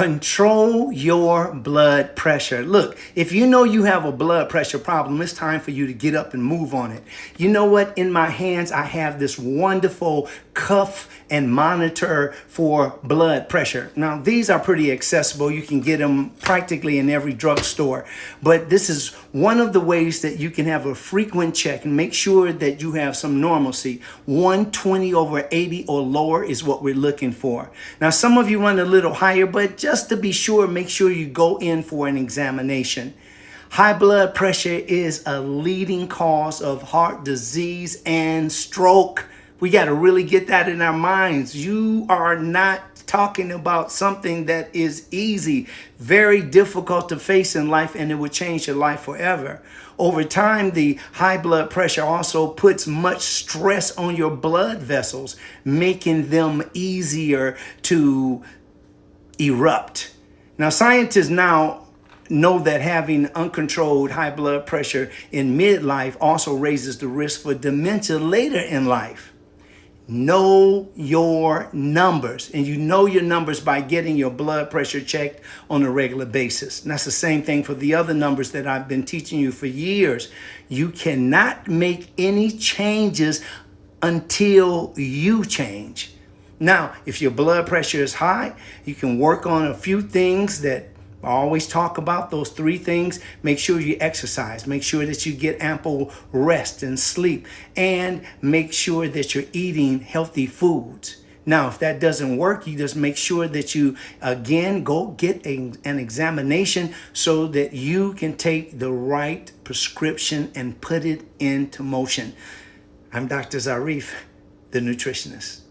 Control your blood pressure. Look, if you know you have a blood pressure problem, it's time for you to get up and move on it. You know what? In my hands, I have this wonderful cuff and monitor for blood pressure. Now, these are pretty accessible. You can get them practically in every drugstore. But this is one of the ways that you can have a frequent check and make sure that you have some normalcy. 120/80 or lower is what we're looking for. Now, some of you run a little higher, but just to be sure, make sure you go in for an examination. High blood pressure is a leading cause of heart disease and stroke. We got to really get that in our minds. You are not talking about something that is easy, very difficult to face in life, and it would change your life forever. Over time, the high blood pressure also puts much stress on your blood vessels, making them easier to erupt. Now, scientists now know that having uncontrolled high blood pressure in midlife also raises the risk for dementia later in life. Know your numbers, and you know your numbers by getting your blood pressure checked on a regular basis. And that's the same thing for the other numbers that I've been teaching you for years. You cannot make any changes until you change. Now, if your blood pressure is high, you can work on a few things that I always talk about, those 3 things. Make sure you exercise. Make sure that you get ample rest and sleep. And make sure that you're eating healthy foods. Now, if that doesn't work, you just make sure that you, again, go get an examination so that you can take the right prescription and put it into motion. I'm Dr. Zarif, the nutritionist.